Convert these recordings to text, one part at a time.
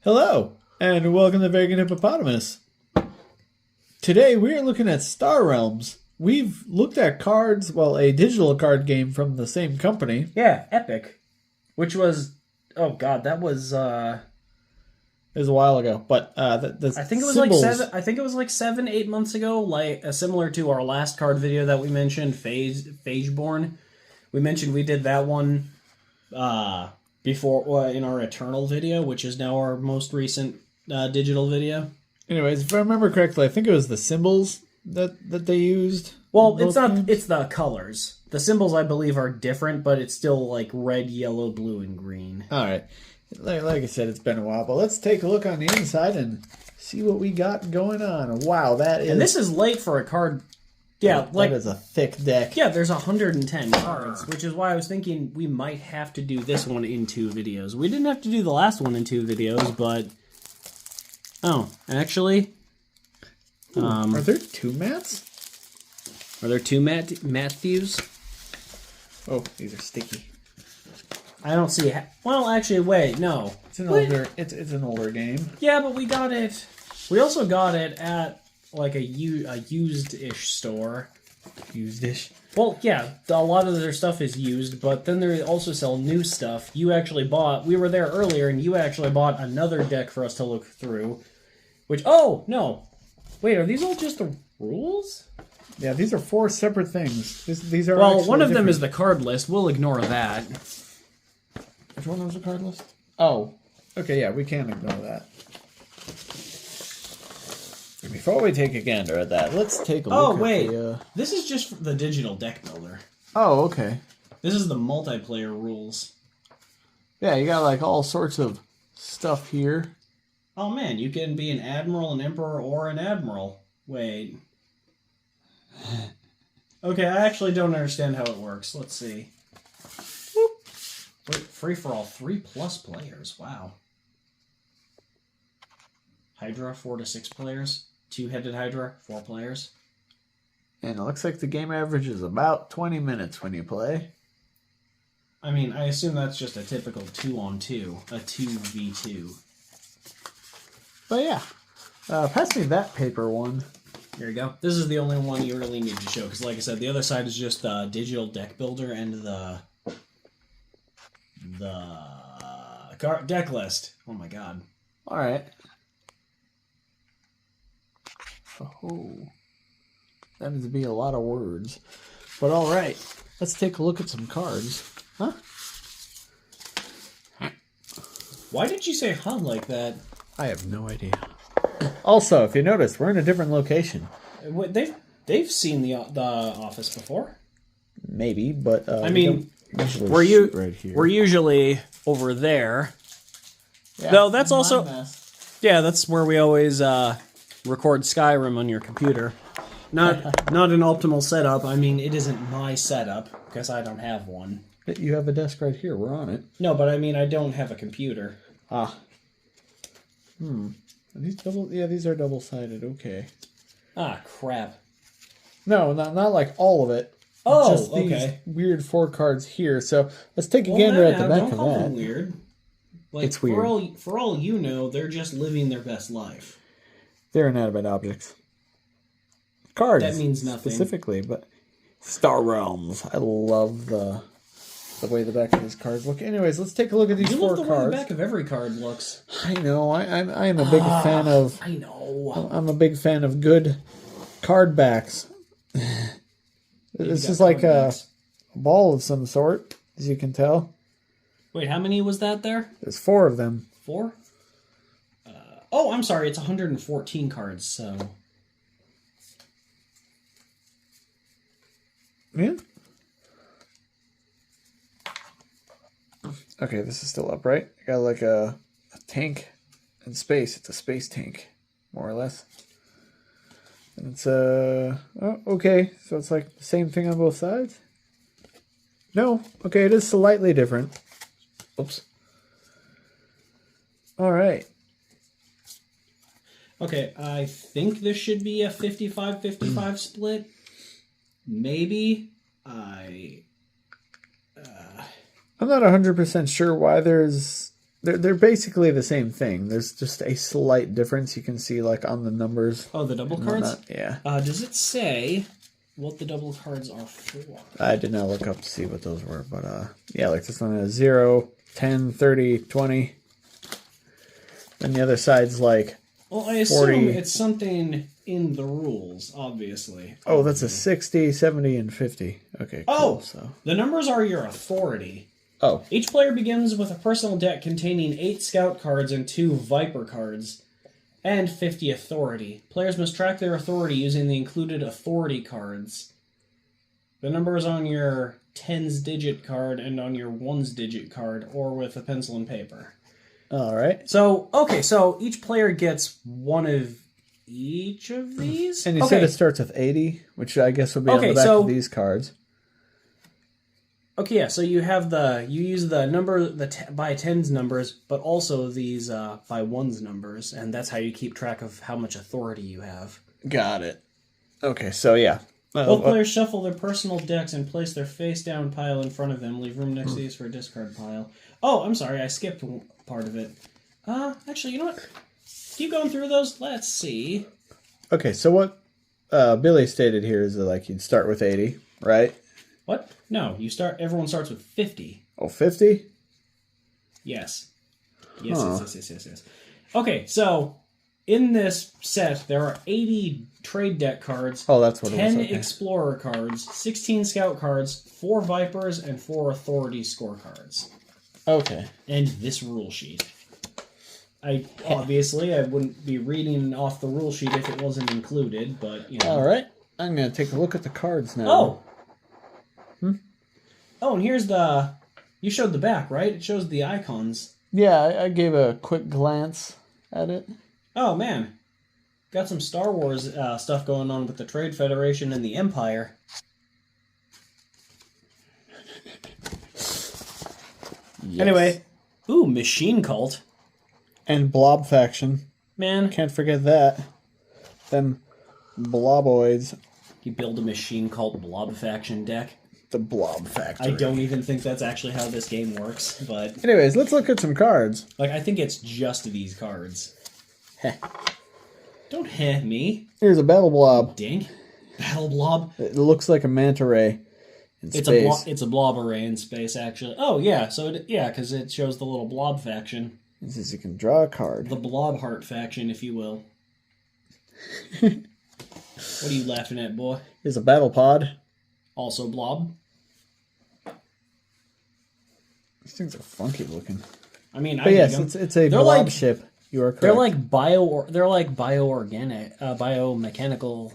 Hello, and welcome to Vagrant Hippopotamus. Today we are looking at Star Realms. We've looked at cards, well, a digital card game from the same company. Yeah, Epic. Which was, oh god, that was, It was a while ago, but the I think it was symbols, like 7-8 months ago, like similar to our last card video that we mentioned, Phageborn. We mentioned we did that one before in our Eternal video, which is now our most recent digital video. Anyways, if I remember correctly, I think it was the symbols that they used. Well, it's not. Games. It's the colors. The symbols, I believe, are different, but it's still like red, yellow, blue, and green. All right. Like I said, it's been a while, but let's take a look on the inside and see what we got going on. Wow, that is... And this is late for a card. Yeah, that is a thick deck. Yeah, there's 110 cards, which is why I was thinking we might have to do this one in 2 videos. We didn't have to do the last one in 2 videos, but... Oh, actually... are there 2 mats? Are there 2 Matthews? Oh, these are sticky. I don't see... Well, actually, wait, no. It's an older. It's an older game. Yeah, but we got it... We also got it at... like a used-ish store. Used-ish? Well, yeah, a lot of their stuff is used, but then they also sell new stuff. You actually bought... We were there earlier, and you actually bought another deck for us to look through. Which... Oh, no. Wait, are these all just the rules? Yeah, these are 4 separate things. These are well, one of them is the card list. We'll ignore that. Which one was the card list? Oh. Okay, yeah, we can ignore that. Before we take a gander at that, let's take a look Oh, at wait. the... This is just the digital deck builder. Oh, okay. This is the multiplayer rules. Yeah, you got like all sorts of stuff here. Oh, man, you can be an admiral, an emperor, or an admiral. Wait. Okay, I actually don't understand how it works. Let's see. Wait, free for all 3+ players. Wow. Hydra, 4 to 6 players. 2-headed Hydra, 4 players. And it looks like the game average is about 20 minutes when you play. I mean, I assume that's just a typical 2-on-2, a 2v2. But yeah, pass me that paper one. Here you go. This is the only one you really need to show, because like I said, the other side is just the digital deck builder and the deck list. Oh my god. All right. Oh, that needs to be a lot of words. But all right, let's take a look at some cards. Huh? Why did you say "huh" like that? I have no idea. Also, if you notice, we're in a different location. They've seen the office before. Maybe, but I mean, we're usually over there. Yeah, though that's also that's where we always record Skyrim on your computer. Not an optimal setup. I mean, it isn't my setup because I don't have one. You have a desk right here. We're on it. No, but I mean, I don't have a computer. Ah. Are these double? Yeah, these are double-sided. Okay. Ah, crap. No, not like all of it. Oh, just these okay. Weird 4 cards here. So let's take a gander at the back don't of call that. them weird. Like, It's weird. For all you know, they're just living their best life. They're inanimate objects. Cards. That means nothing. Specifically, but Star Realms. I love the way the back of these cards look. Anyways, let's take a look at these 4 cards. The way the back of every card looks. I know. I'm a big fan of. I know. I'm a big fan of good card backs. This is like a ball of some sort, as you can tell. Wait, how many was that there? There's 4 of them. 4? Oh, I'm sorry. It's 114 cards, so... Yeah. Okay, this is still up, right? I got like a tank in space. It's a space tank, more or less. And it's oh, okay. So it's like the same thing on both sides? No. Okay, it is slightly different. Oops. All right. Okay, I think this should be a 55-55 split. Maybe. I'm not 100% sure why there's They're basically the same thing. There's just a slight difference you can see like on the numbers. Oh, the double cards? Yeah. Does it say what the double cards are for? I did not look up to see what those were, but yeah, like this one has 0, 10, 30, 20. And the other side's like Well, I assume it's something in the rules, obviously. Oh, that's a 60, 70, and 50. Okay, cool. Oh, so the numbers are your authority. Oh. Each player begins with a personal deck containing 8 Scout cards and 2 Viper cards, and 50 authority. Players must track their authority using the included authority cards. The number is on your 10's digit card and on your 1's digit card, or with a pencil and paper. All right. So, okay, so each player gets one of each of these? And you said it starts with 80, which I guess would be on the back of these cards. Okay, yeah, so you use the number, by 10's numbers, but also these by 1's numbers, and that's how you keep track of how much authority you have. Got it. Okay, so yeah. Both players shuffle their personal decks and place their face-down pile in front of them. Leave room next to these for a discard pile. Oh, I'm sorry, I skipped part of it. Actually, you know what? Keep going through those. Let's see. Okay, so what Billy stated here is that like you'd start with 80, right? What? No, everyone starts with 50. Oh, 50? Yes. Yes. Okay, so in this set, there are 80 trade deck cards. Oh, that's what 10 it was. 10 Explorer cards, 16 Scout cards, 4 Vipers, and 4 Authority scorecards. Okay. And this rule sheet. Obviously, I wouldn't be reading off the rule sheet if it wasn't included, but, you know. All right. I'm going to take a look at the cards now. Oh! Oh, and here's the... You showed the back, right? It shows the icons. Yeah, I gave a quick glance at it. Oh, man. Got some Star Wars stuff going on with the Trade Federation and the Empire. Yes. Anyway. Ooh, Machine Cult. And Blob Faction. Man. Can't forget that. Them bloboids. You build a Machine Cult Blob Faction deck. The Blob Factory. I don't even think that's actually how this game works, but... Anyways, let's look at some cards. Like, I think it's just these cards. Heh. Don't heh me. Here's a Battle Blob. Dink. Battle Blob? It looks like a manta ray in space. It's a blob array in space, actually. Oh, yeah, so because it shows the little Blob Faction. It says you can draw a card. The Blob Heart Faction, if you will. What are you laughing at, boy? Here's a Battle Pod. Also Blob. These things are funky looking. I mean, but yes, it's a blob ship. You are correct. They're like bioorganic, biomechanical.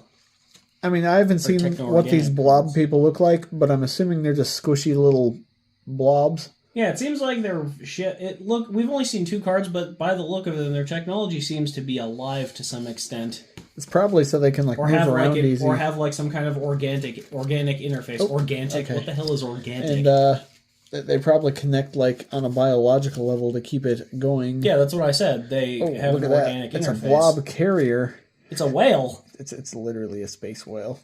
I mean, I haven't seen what these blob people look like, but I'm assuming they're just squishy little blobs. Yeah, it seems like they're shit. We've only seen 2 cards, but by the look of them, their technology seems to be alive to some extent. It's probably so they can move around easy. Or have like some kind of organic interface. Organic. Okay. What the hell is organic? And they probably connect like on a biological level to keep it going. Yeah, that's what I said. They have an organic interface. It's a blob carrier. It's a whale. It's literally a space whale.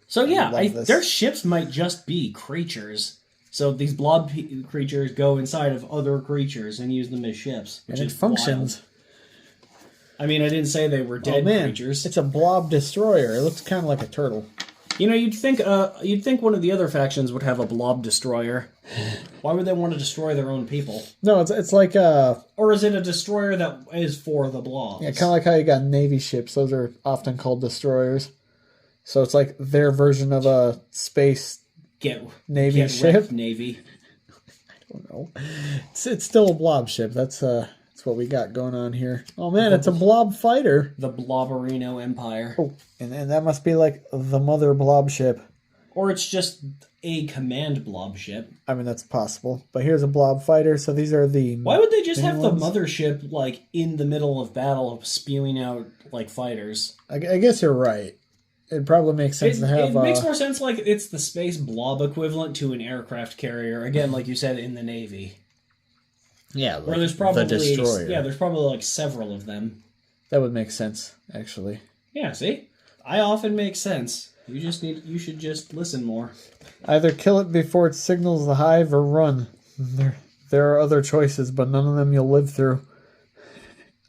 So yeah, their ships might just be creatures. So these blob creatures go inside of other creatures and use them as ships, which and it functions. Wild. I mean, I didn't say they were dead creatures. It's a blob destroyer. It looks kind of like a turtle. You know, you'd think one of the other factions would have a blob destroyer. Why would they want to destroy their own people? No, it's like or is it a destroyer that is for the blobs? Yeah, kind of like how you got Navy ships. Those are often called destroyers. So it's like their version of a space Navy ship. Navy. I don't know. It's still a blob ship. That's what we got going on here. Oh man, it's a blob fighter. The Blobarino Empire. Oh, and that must be like the mother blob ship. Or it's just a command blob ship. I mean, that's possible. But here's a blob fighter, so these are the... Why would they just have the mothership, like, in the middle of battle, spewing out, like, fighters? I guess you're right. It probably makes sense to have... It makes more sense like it's the space blob equivalent to an aircraft carrier. Again, like you said, in the Navy. Yeah, like or there's probably the destroyer. Yeah, there's probably like several of them. That would make sense, actually. Yeah, see? I often make sense. You should just listen more. Either kill it before it signals the hive or run. there are other choices, but none of them you'll live through.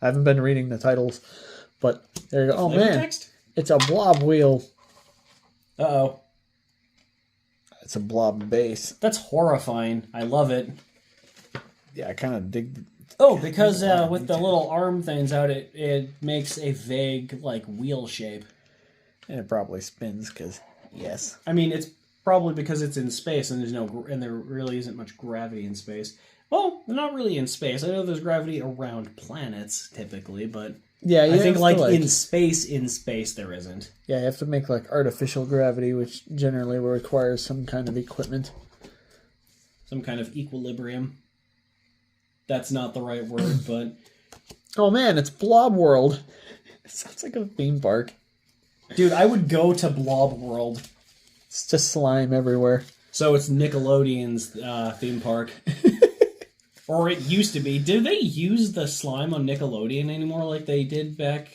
I haven't been reading the titles, but there you go. Oh man, Text? it's a blob wheel. Uh-oh. It's a blob base. That's horrifying. I love it. Yeah, I kind of dig. Oh, because with the little arm things out, it makes a vague, like, wheel shape. And it probably spins, because, yes. I mean, it's probably because it's in space and there really isn't much gravity in space. Well, not really in space. I know there's gravity around planets, typically, but yeah, I think, like, in space, there isn't. Yeah, you have to make, like, artificial gravity, which generally requires some kind of equipment. Some kind of equilibrium. That's not the right word, but... Oh man, it's Blob World. It sounds like a theme park. Dude, I would go to Blob World. It's just slime everywhere. So it's Nickelodeon's theme park. Or it used to be. Do they use the slime on Nickelodeon anymore like they did back,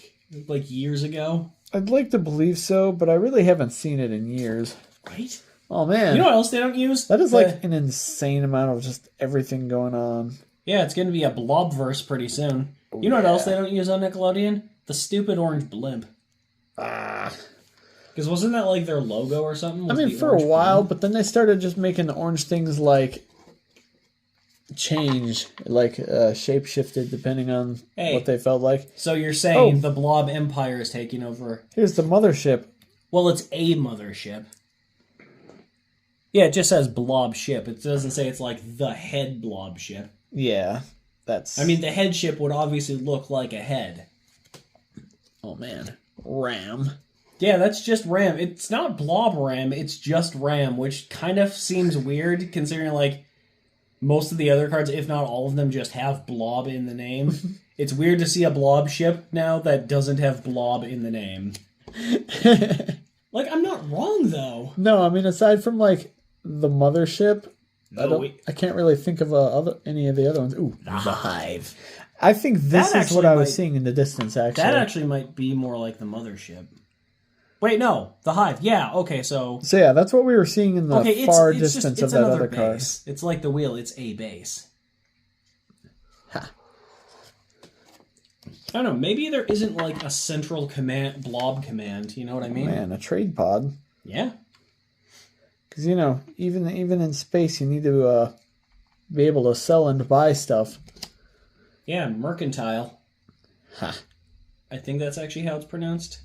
like, years ago? I'd like to believe so, but I really haven't seen it in years. Right? Oh man. You know what else they don't use? That is like an insane amount of just everything going on. Yeah, it's going to be a Blobverse pretty soon. Oh, you know what else they don't use on Nickelodeon? The stupid orange blimp. Ah. Because wasn't that like their logo or something? I mean, for a while, but then they started just making the orange things like change, like shape-shifted depending on what they felt like. So you're saying the Blob Empire is taking over. Here's the mothership. Well, it's a mothership. Yeah, it just says Blob ship. It doesn't say it's like the head Blob ship. Yeah, that's... I mean, the head ship would obviously look like a head. Oh, man. Ram. Yeah, that's just Ram. It's not Blob Ram, it's just Ram, which kind of seems weird considering, like, most of the other cards, if not all of them, just have Blob in the name. It's weird to see a Blob ship now that doesn't have Blob in the name. Like, I'm not wrong, though. No, I mean, aside from, like, the mothership... I can't really think of any of the other ones. Ooh, the Hive. I think this is what I was seeing in the distance, actually. That actually might be more like the mothership. Wait, no. The Hive. Yeah, okay, so... So yeah, that's what we were seeing in the far distance of that other card. It's like the wheel. It's a base. Ha. I don't know. Maybe there isn't like a central blob command. You know what I mean? Man, a trade pod. Yeah. Because, you know, even in space, you need to be able to sell and buy stuff. Yeah, mercantile. Ha. I think that's actually how it's pronounced.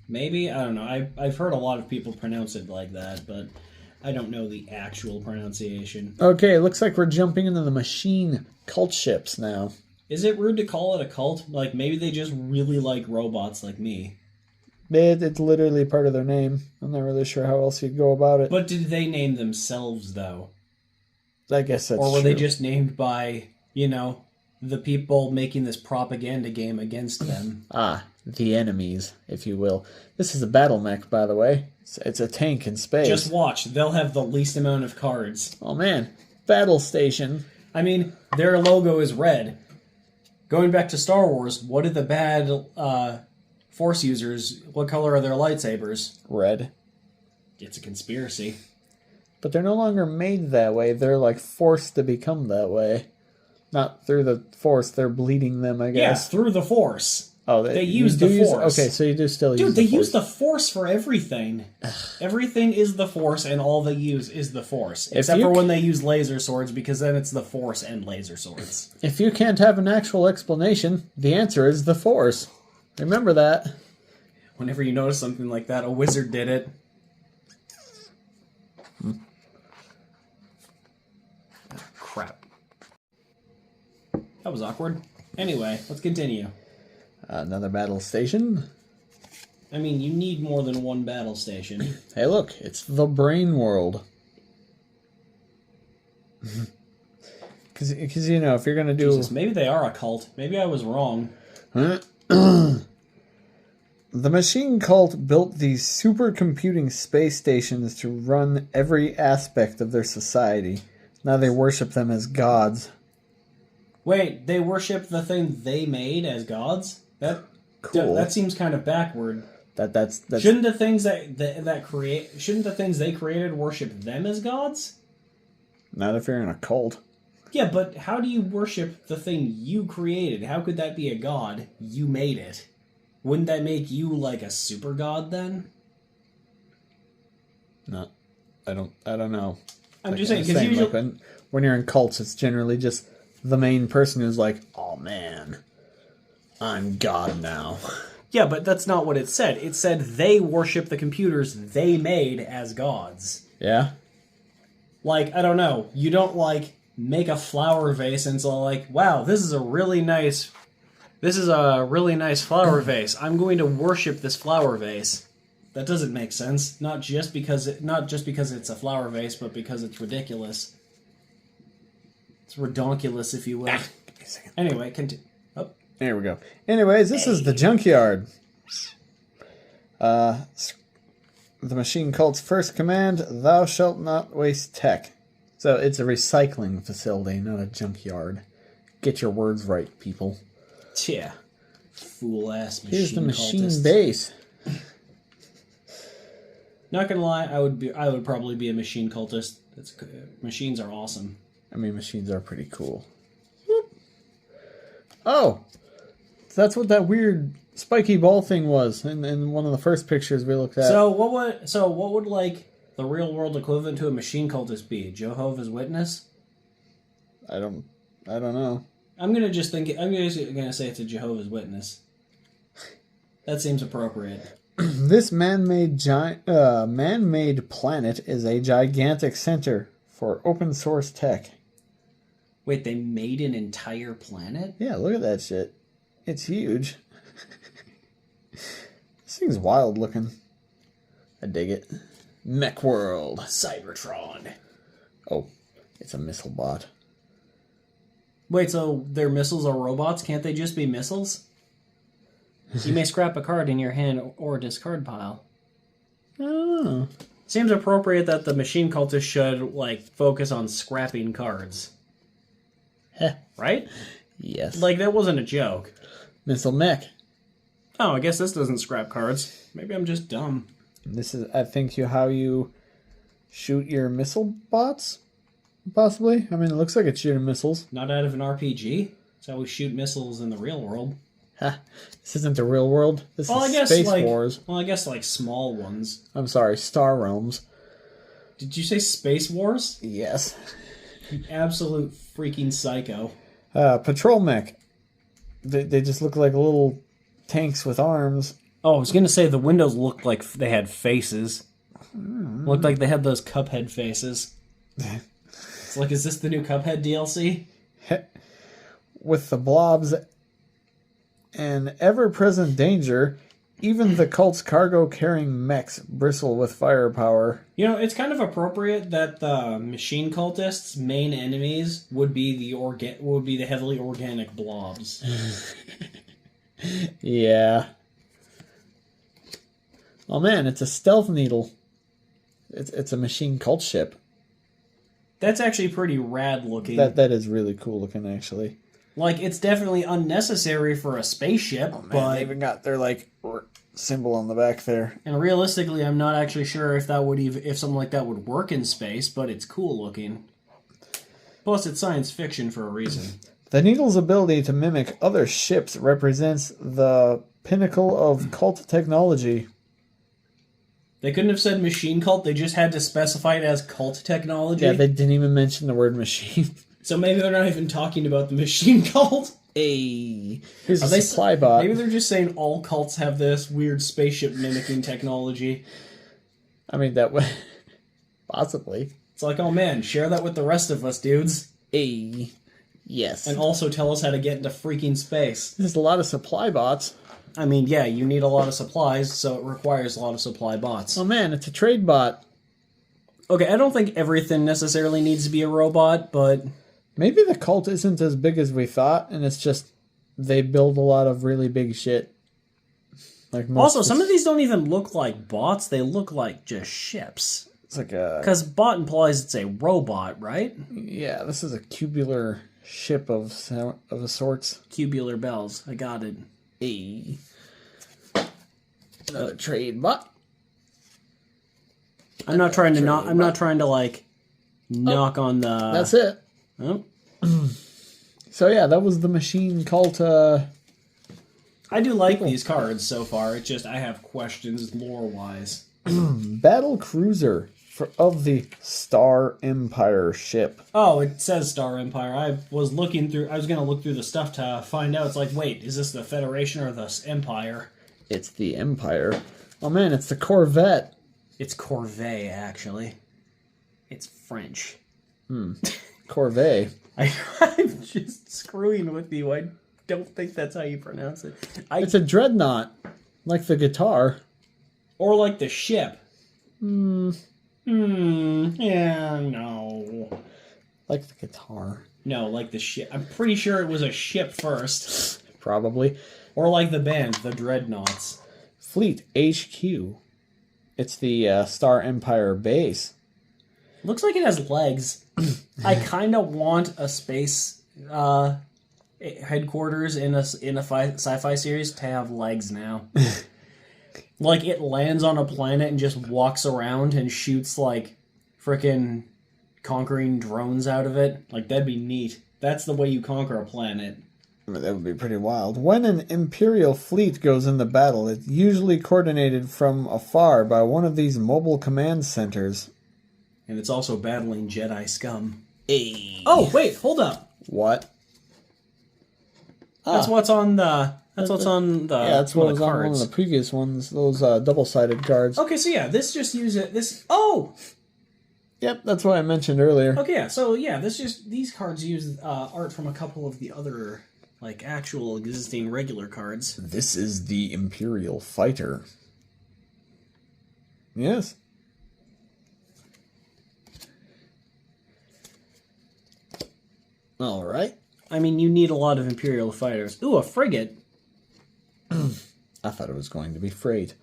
Maybe? I don't know. I've heard a lot of people pronounce it like that, but I don't know the actual pronunciation. Okay, looks like we're jumping into the machine cult ships now. Is it rude to call it a cult? Like, maybe they just really like robots like me. It's literally part of their name. I'm not really sure how else you'd go about it. But did they name themselves, though? I guess that's true. Or were they just named by, you know, the people making this propaganda game against them? The enemies, if you will. This is a battle mech, by the way. It's a tank in space. Just watch. They'll have the least amount of cards. Oh, man. Battle station. I mean, their logo is red. Going back to Star Wars, what did the bad Force users, what color are their lightsabers? Red. It's a conspiracy. But they're no longer made that way. They're, like, forced to become that way. Not through the Force. They're bleeding them, I guess. Yes, through the Force. Oh, they use the Force. Okay, so you do still use the Force. Dude, they use the Force for everything. Everything is the Force, and all they use is the Force. Except for when they use laser swords, because then it's the Force and laser swords. If you can't have an actual explanation, the answer is the Force. Remember that. Whenever you notice something like that, a wizard did it. Oh, crap. That was awkward. Anyway, let's continue. Another battle station. I mean, you need more than one battle station. Hey, look, it's the Brain World. Because, you know, if you're going to do... Jesus, maybe they are a cult. Maybe I was wrong. The machine cult built these supercomputing space stations to run every aspect of their society. Now they worship them as gods. Wait, they worship the thing they made as gods? Cool. That seems kind of backward. That's shouldn't the things shouldn't the things they created worship them as gods? Not if you're in a cult. Yeah, but how do you worship the thing you created? How could that be a god? You made it. Wouldn't that make you like a super god then? No, I don't know. I'm just saying, because usually... Like when you're in cults, it's generally just the main person who's like, oh man, I'm God now. Yeah, but that's not what it said. It said they worship the computers they made as gods. Yeah? Like, I don't know. You don't, like, make a flower vase and so like, wow, this is a really nice flower vase. I'm going to worship this flower vase. That doesn't make sense. Not just because it's a flower vase, but because it's ridiculous. It's redonkulous, if you will. Anyway, continue. Oh. There we go. Anyways, this is the junkyard. The machine cult's first command, thou shalt not waste tech. So it's a recycling facility, not a junkyard. Get your words right, people. Yeah. Fool-ass machine Here's the machine cultists. base. Not gonna lie, I would probably be a machine cultist. Machines are awesome. I mean, machines are pretty cool. Whoop. Oh! That's what that weird spiky ball thing was in one of the first pictures we looked at. So what would like the real world equivalent to a machine cultist be? Jehovah's Witness? I don't know. I'm gonna say it's a Jehovah's Witness. That seems appropriate. This man-made planet is a gigantic center for open source tech. Wait, they made an entire planet? Yeah, look at that shit. It's huge. This thing's wild looking. I dig it. Mech World. Cybertron. Oh, it's a missile bot. Wait, so their missiles are robots? Can't they just be missiles? You may scrap a card in your hand or discard pile. Oh. Seems appropriate that the machine cultist should, like, focus on scrapping cards. Right? Yes. Like, that wasn't a joke. Missile mech. Oh, I guess this doesn't scrap cards. Maybe I'm just dumb. This is, I think, how you shoot your missile bots? Possibly. I mean, it looks like it's shooting missiles. Not out of an RPG. That's how we shoot missiles in the real world. This isn't the real world. This is Space Wars. Well, I guess, like, small ones. I'm sorry, Star Realms. Did you say Space Wars? Yes. You absolute freaking psycho. Patrol mech. They just look like little tanks with arms. Oh, I was gonna say the windows looked like they had faces. Looked like they had those Cuphead faces. It's like, is this the new Cuphead DLC? With the blobs and ever-present danger, even the cult's cargo-carrying mechs bristle with firepower. You know, it's kind of appropriate that the machine cultists' main enemies would be the heavily organic blobs. Yeah. Oh man, it's a stealth needle. It's a machine cult ship. That's actually pretty rad looking. That is really cool looking, actually. Like, it's definitely unnecessary for a spaceship, but they even got their like symbol on the back there. And realistically, I'm not actually sure if something like that would work in space, but it's cool looking. Plus, it's science fiction for a reason. The needle's ability to mimic other ships represents the pinnacle of cult technology. They couldn't have said machine cult, they just had to specify it as cult technology. Yeah, they didn't even mention the word machine. So maybe they're not even talking about the machine cult. Hey, here's a supply bot. Maybe they're just saying all cults have this weird spaceship mimicking technology. I mean, that way, possibly. It's like, oh man, share that with the rest of us, dudes. Hey, yes. And also tell us how to get into freaking space. There's a lot of supply bots. I mean, yeah, you need a lot of supplies, so it requires a lot of supply bots. Oh man, it's a trade bot. Okay, I don't think everything necessarily needs to be a robot, but... Maybe the cult isn't as big as we thought, and it's just they build a lot of really big shit. Like also, some of these don't even look like bots; they look like just ships. It's like a because bot implies it's a robot, right? Yeah, this is a cubular ship of a sorts. Cubular bells. I got it. Another trade bot. I'm not trying to like knock on the... That's it. Oh. So yeah, that was the Machine Cult. I do like these cards so far. It's just I have questions lore-wise. Battle Cruiser of the Star Empire ship. Oh, it says Star Empire. I was going to look through the stuff to find out. It's like, wait, is this the Federation or the Empire? It's the Empire. Oh man, it's the Corvette. It's Corvée, actually. It's French. Corvée. I'm just screwing with you. I don't think that's how you pronounce it. It's a dreadnought, like the guitar. Or like the ship. Yeah, no. Like the guitar. No, like the ship. I'm pretty sure it was a ship first. Probably. Or like the band, the Dreadnoughts. Fleet HQ. It's the Star Empire base. Looks like it has legs. I kind of want a space headquarters in a sci-fi series to have legs now. Like it lands on a planet and just walks around and shoots like frickin' conquering drones out of it. Like that'd be neat. That's the way you conquer a planet. I mean, that would be pretty wild. When an Imperial fleet goes into battle, it's usually coordinated from afar by one of these mobile command centers. And it's also battling Jedi scum. Hey. Oh, wait, hold up. What? That's what's on the... That's what's on the... Yeah, that's what was cards. on one of the previous ones. Those double-sided cards. Okay, so yeah, this just uses... This... Oh! Yep, that's what I mentioned earlier. Okay, yeah, so yeah, these cards use art from a couple of the other, like, actual existing regular cards. This is the Imperial Fighter. Yes. All right. I mean, you need a lot of Imperial fighters. Ooh, a frigate. I thought it was going to be freight.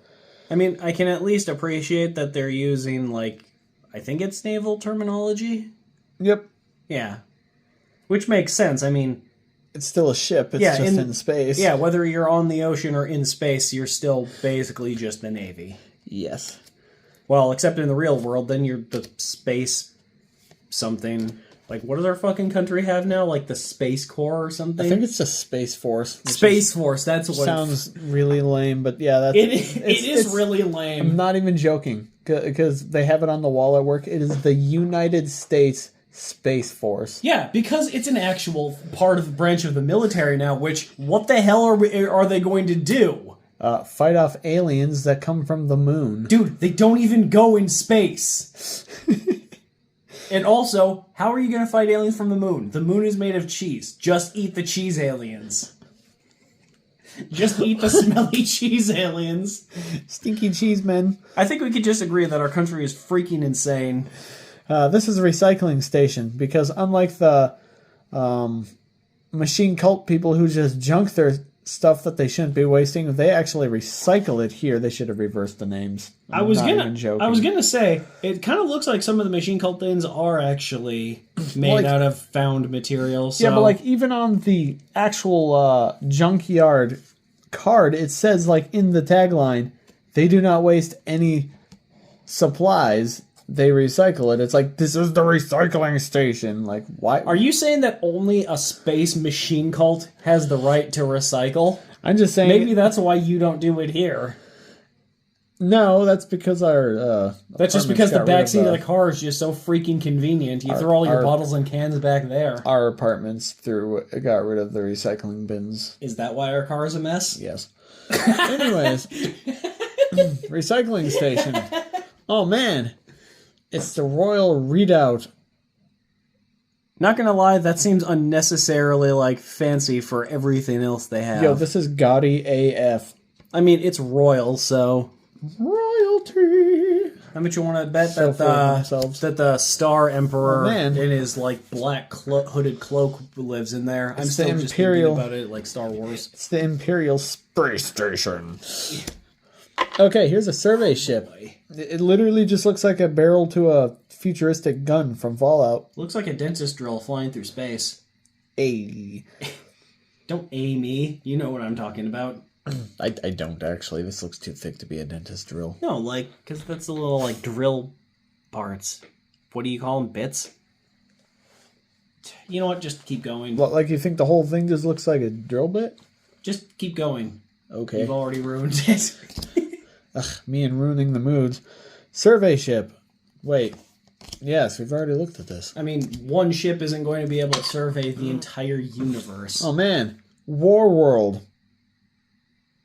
I mean, I can at least appreciate that they're using, like, I think it's naval terminology? Yep. Yeah. Which makes sense. I mean... It's still a ship. It's just in space. Yeah, whether you're on the ocean or in space, you're still basically just the Navy. Yes. Well, except in the real world, then you're the space something. Like, what does our fucking country have now? Like the Space Corps or something? I think it's just Space Force. Space Force, that's what... Sounds really lame, but yeah, that's... It is really lame. I'm not even joking, because they have it on the wall at work. It is the United States Space Force. Yeah, because it's an actual part of the branch of the military now, which, what the hell are they going to do? Fight off aliens that come from the moon. Dude, they don't even go in space. And also, how are you going to fight aliens from the moon? The moon is made of cheese. Just eat the cheese aliens. Just eat the smelly cheese aliens. Stinky cheese men. I think we could just agree that our country is freaking insane. This is a recycling station, because unlike the machine cult people who just junk their stuff that they shouldn't be wasting, if they actually recycle it here, they should have reversed the names. I was gonna say, it kind of looks like some of the machine cult things are actually made out of found material. So. Yeah, but like even on the actual junkyard card, it says like in the tagline, they do not waste any supplies. They recycle it. It's like, this is the recycling station. Like, why? Are you saying that only a space machine cult has the right to recycle? I'm just saying. Maybe that's why you don't do it here. No, that's because our... that's just because the backseat of the car is just so freaking convenient. You throw all your bottles and cans back there. Our apartments got rid of the recycling bins. Is that why our car is a mess? Yes. Anyways. Recycling station. Oh, man. It's the Royal Redoubt. Not gonna lie, that seems unnecessarily, like, fancy for everything else they have. Yo, this is gaudy AF. I mean, it's royal, so... Royalty! How much you want to bet that the Star Emperor in his, like, black hooded cloak lives in there? I'm still just thinking about it like Star Wars. It's the Imperial Space Station. Okay, here's a survey ship. It literally just looks like a barrel to a futuristic gun from Fallout. Looks like a dentist drill flying through space. Ay. Don't A me. You know what I'm talking about. I don't, actually. This looks too thick to be a dentist drill. No, like, because that's the little, like, drill parts. what do you call them? Bits? You know what? Just keep going. What, like you think the whole thing just looks like a drill bit? Just keep going. Okay. You've already ruined it. Ugh, me and ruining the moods. Survey ship. Wait. Yes, we've already looked at this. I mean, one ship isn't going to be able to survey the entire universe. Oh man. War World.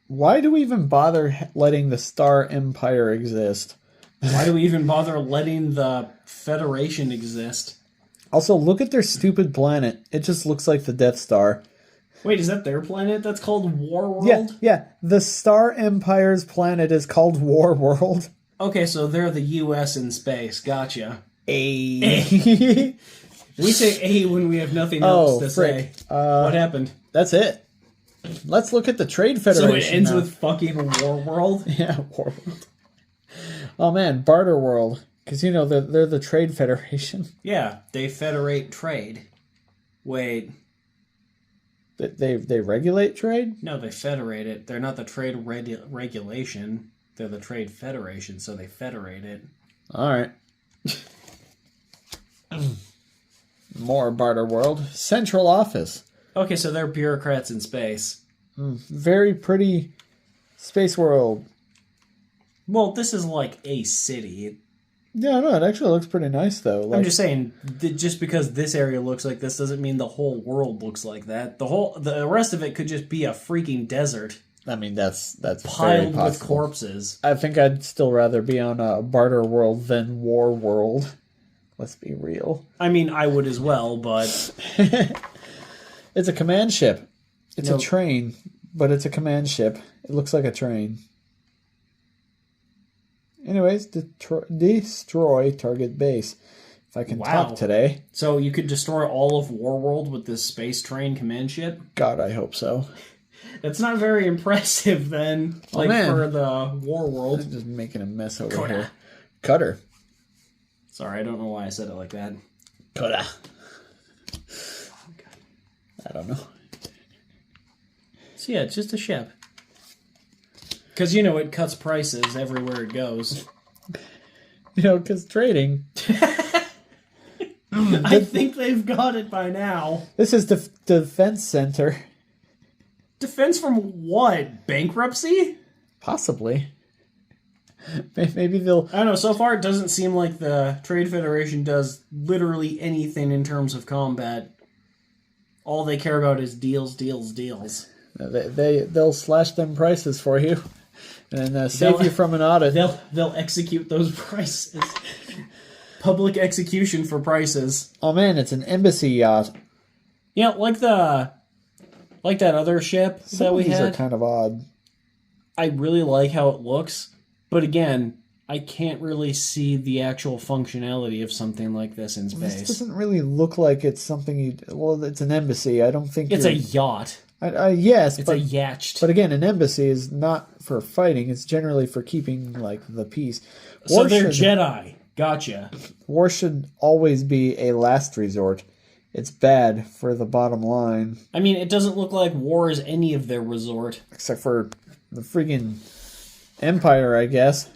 Why do we even bother letting the Star Empire exist? Why do we even bother letting the Federation exist? Also, look at their stupid planet. It just looks like the Death Star. Wait, is that their planet? That's called War World? Yeah. The Star Empire's planet is called War World. Okay, so they're the U.S. in space. Gotcha. A. We say A when we have nothing else to frick. say. What happened? That's it. Let's look at the Trade Federation. So it ends now. with fucking War World? Yeah, War World. Oh man, Barter World. Because, you know, they're the Trade Federation. Yeah, they federate trade. Wait. They regulate trade? No, they federate it. They're not the trade regulation. They're the Trade Federation, so they federate it. Alright. More Barter World. Central Office. Okay, so they're bureaucrats in space. Very pretty space world. Well, this is like a city. Yeah, no, it actually looks pretty nice, though. Like, I'm just saying, just because this area looks like this doesn't mean the whole world looks like that. The rest of it could just be a freaking desert. I mean, that's piled very possible. with corpses. I think I'd still rather be on a Barter World than War World. Let's be real. I mean, I would as well, but... It's a command ship. It's No. a train, but it's a command ship. It looks like a train. Anyways, destroy target base. If I can Wow. talk today. So you could destroy all of Warworld with this space train command ship? God, I hope so. That's not very impressive, then. Oh, Like, man. for the Warworld. I'm just making a mess over Coda. here. Cutter. Sorry, I don't know why I said it like that. Coda. I don't know. So yeah, it's just a ship. Because, you know, it cuts prices everywhere it goes. You know, because trading. I think they've got it by now. This is the defense center. Defense from what? Bankruptcy? Possibly. Maybe they'll... I don't know, so far it doesn't seem like the Trade Federation does literally anything in terms of combat. All they care about is deals, deals, deals. They'll slash them prices for you. And save you from an audit. They'll execute those prices. Public execution for prices. Oh man, it's an embassy yacht. Yeah, like that other ship Some that of we these had. are kind of odd. I really like how it looks, but again, I can't really see the actual functionality of something like this in This space. doesn't really look like it's something you... Well, it's an embassy. I don't think It's a you're... yacht. Yes, It's but... a yacht. But again, an embassy is not for fighting. It's generally for keeping, like, the peace. So they're Jedi. Gotcha. War should always be a last resort. It's bad for the bottom line. I mean, it doesn't look like war is any of their resort. Except for the freaking Empire, I guess.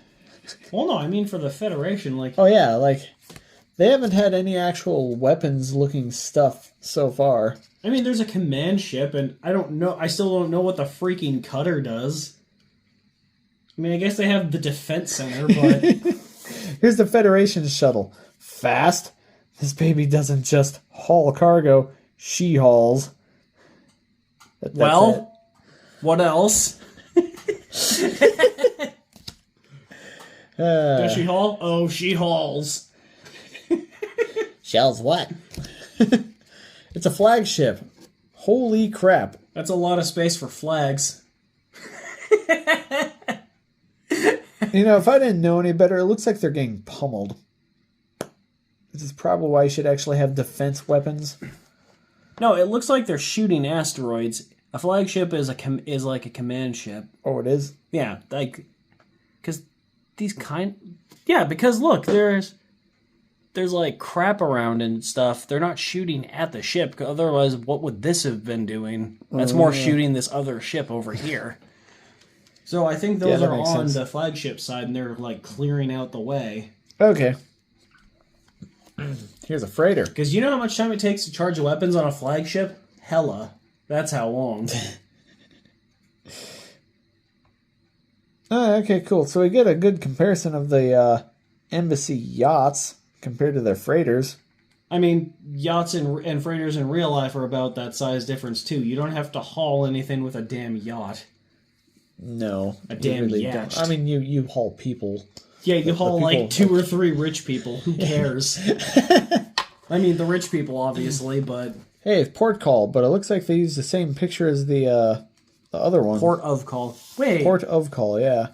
Well, no, I mean for the Federation, like... Oh yeah, like, they haven't had any actual weapons-looking stuff so far. I mean, there's a command ship, and I still don't know what the freaking cutter does. I mean, I guess they have the defense center, but... Here's the Federation shuttle. Fast. This baby doesn't just haul cargo, she hauls. That's well, what else? Does she haul? Oh, she hauls. Shells what? It's a flagship. Holy crap. That's a lot of space for flags. You know, if I didn't know any better, it looks like they're getting pummeled. This is probably why you should actually have defense weapons. No, it looks like they're shooting asteroids. A flagship is like a command ship. Oh, it is? Yeah, like, because because look, there's like crap around and stuff. They're not shooting at the ship. Otherwise, what would this have been doing? That's more shooting this other ship over here. So I think those that are makes on sense. the flagship side, and they're like clearing out the way. Okay. Here's a freighter. Because you know how much time it takes to charge weapons on a flagship? Hella. That's how long. Okay, cool. So we get a good comparison of the embassy yachts compared to their freighters. I mean, yachts and freighters in real life are about that size difference, too. You don't have to haul anything with a damn yacht. No. A damn really yacht. don't. I mean, you haul people. Yeah, you haul like 2 or 3 rich people. Who cares? I mean, the rich people, obviously, but... Hey, it's port call, but it looks like they use the same picture as the other one. Port of call. Wait. Port of call, yeah.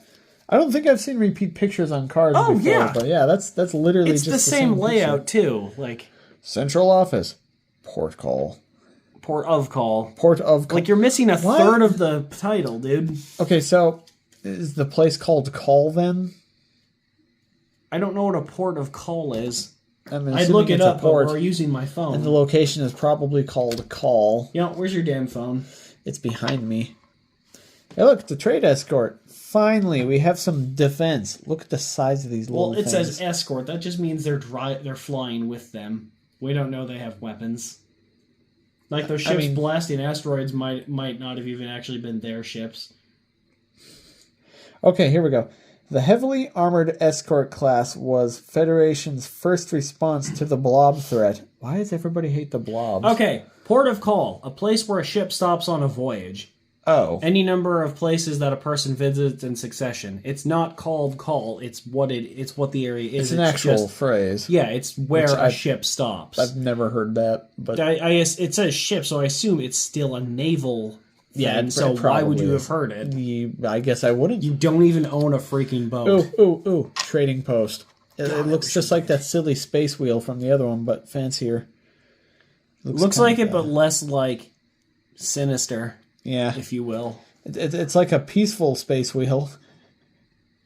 I don't think I've seen repeat pictures on cars before, yeah. But yeah, that's literally it's just the same layout, picture. too. Like... Central office. Port call. Port of call. Port of call. Like, you're missing a third of the title, dude. Okay, so is the place called Call then? I don't know what a port of call is. I'd look it up, but we're using my phone. And the location is probably called Call. You know, where's your damn phone? It's behind me. Hey, look, it's a trade escort. Finally, we have some defense. Look at the size of these little things. Says escort. That just means they're flying with them. We don't know they have weapons. Like, those ships blasting asteroids might not have even actually been their ships. Okay, here we go. The heavily armored escort class was Federation's first response to the blob threat. Why does everybody hate the blobs? Okay, port of call. A place where a ship stops on a voyage. Oh. Any number of places that a person visits in succession. It's not called call. It's what the area is. It's an actual phrase. Yeah, it's where a ship stops. I've never heard that, but it says ship, so I assume it's still a naval thing. Yeah, so why would you have heard it? I guess I wouldn't. You don't even own a freaking boat. Ooh. Trading post. It looks just like that silly space wheel from the other one, but fancier. Looks like it, but less like sinister. Yeah. If you will. It's like a peaceful space wheel.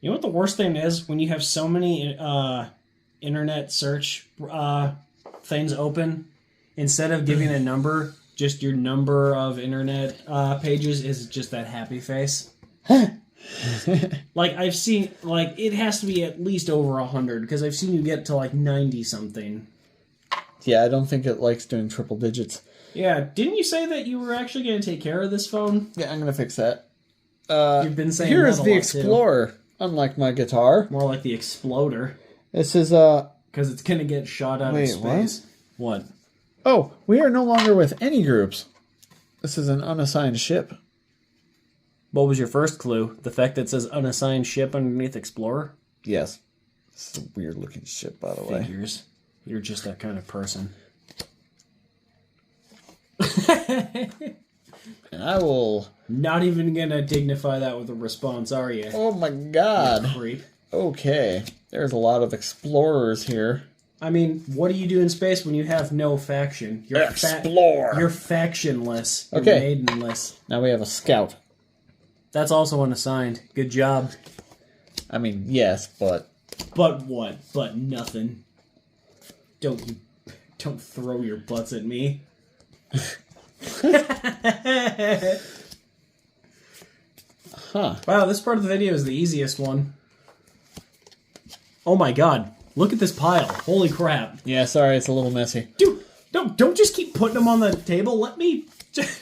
You know what the worst thing is? When you have so many internet search things open, instead of giving a number, just your number of internet pages is just that happy face. Like, I've seen, like, it has to be at least over 100, because I've seen you get to, like, 90-something. Yeah, I don't think it likes doing triple digits. Yeah, didn't you say that you were actually going to take care of this phone? Yeah, I'm going to fix that. You've been saying Here's that a the lot, Explorer, too. Unlike my guitar. More like the Exploder. This is, because it's going to get shot out of space. What? Oh, we are no longer with any groups. This is an unassigned ship. What was your first clue? The fact that it says unassigned ship underneath Explorer? Yes. It's a weird-looking ship, by the way. Figures. You're just that kind of person. And I will... Not even gonna dignify that with a response, are you? Oh my god. You creep. Okay. There's a lot of explorers here. I mean, what do you do in space when you have no faction? You're Explore! You're factionless. You're Okay. maidenless. Now we have a scout. That's also unassigned. Good job. I mean, yes, but... But what? But nothing. Don't throw your butts at me. Huh. Wow, this part of the video is the easiest one. Oh my god. Look at this pile. Holy crap. Yeah, sorry, it's a little messy. Dude, don't just keep putting them on the table. Let me...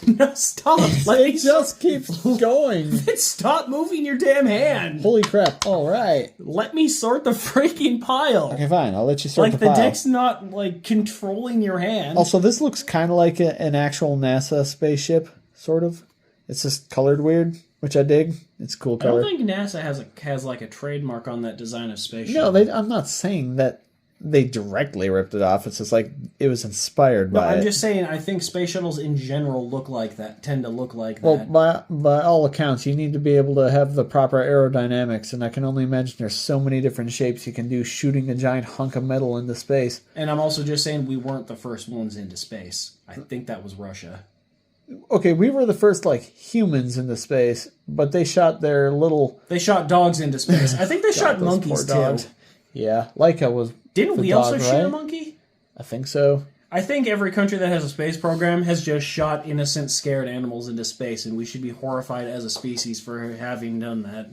No, stop. Let me just keep going. Stop moving your damn hand. Holy crap. All right. Let me sort the freaking pile. Okay, fine. I'll let you sort like the pile. the deck's not, like, controlling your hand. Also, this looks kind of like an actual NASA spaceship, sort of. It's just colored weird, which I dig. It's cool color. I don't think NASA has like a trademark on that design of spaceship. No, I'm not saying that they directly ripped it off. It's just like it was inspired by it. I'm just saying I think space shuttles in general look like that, tend to look like well, that. by all accounts, you need to be able to have the proper aerodynamics, and I can only imagine there's so many different shapes you can do shooting a giant hunk of metal into space. And I'm also just saying we weren't the first ones into space. I think that was Russia. Okay, we were the first, like, humans into space, but they shot their little... They shot dogs into space. I think they shot those monkeys, poor dogs. too. Yeah, Laika was Didn't the we dog, also right? shoot a monkey? I think so. I think every country that has a space program has just shot innocent, scared animals into space, and we should be horrified as a species for having done that.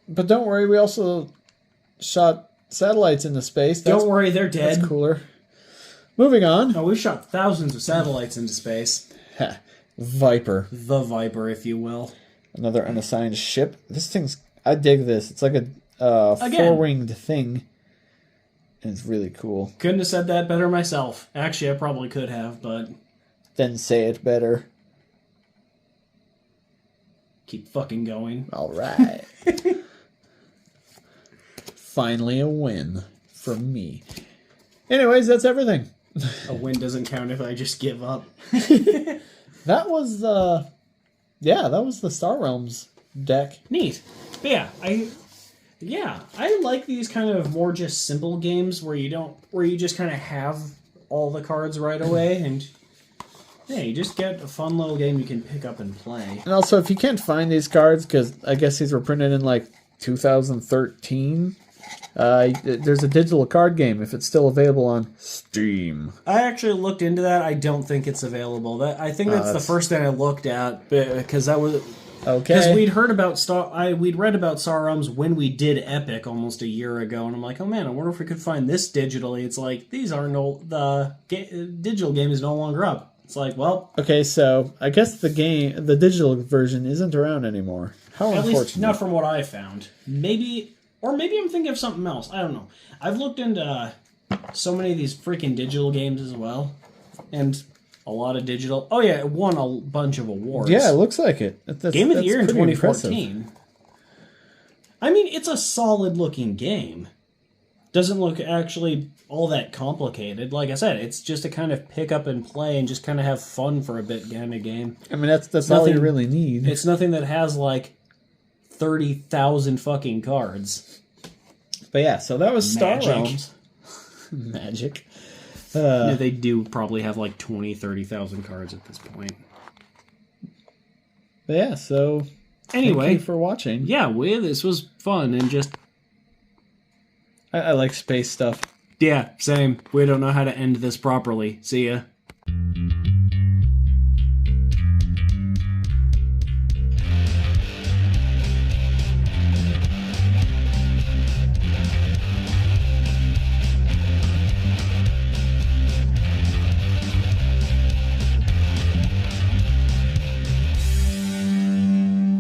But don't worry, we also shot satellites into space. Don't worry, they're dead. That's cooler. moving on. Oh, we shot thousands of satellites into space. Viper. The Viper, if you will. Another unassigned ship. This thing's... I dig this. It's like a Again. four-winged thing. And it's really cool. Couldn't have said that better myself. Actually, I probably could have, but... Then say it better. Keep fucking going. All right. Finally a win from me. Anyways, that's everything. A win doesn't count if I just give up. That was the... Yeah, that was the Star Realms deck. Neat. But yeah, I like these kind of more just simple games where you just kind of have all the cards right away, and yeah, you just get a fun little game you can pick up and play. And also, if you can't find these cards, because I guess these were printed in like 2013, there's a digital card game if it's still available on Steam. I actually looked into that. I don't think it's available. I think that's the first thing I looked at, because that was... Okay. Because we'd heard about we'd read about Star Realms when we did Epic almost a year ago, and I'm like, oh man, I wonder if we could find this digitally. It's like these are the digital game is no longer up. It's like, well, okay, so I guess the digital version isn't around anymore. How at unfortunate. least not from what I found. Maybe I'm thinking of something else. I don't know. I've looked into so many of these freaking digital games as well, and a lot of digital. Oh yeah, it won a bunch of awards. Yeah, it looks like it. Game of the Year in pretty 2014. impressive. I mean, it's a solid looking game. Doesn't look actually all that complicated. Like I said, it's just to kind of pick up and play and just kind of have fun for a bit kind of game. I mean, that's all you really need. It's nothing that has like 30,000 fucking cards. But yeah, so that was Star Magic. Realms. Magic. Yeah, they do probably have like 20, 30,000 cards at this point. But yeah, so Anyway, thank you for watching. Yeah, this was fun and just... I like space stuff. Yeah, same. We don't know how to end this properly. See ya.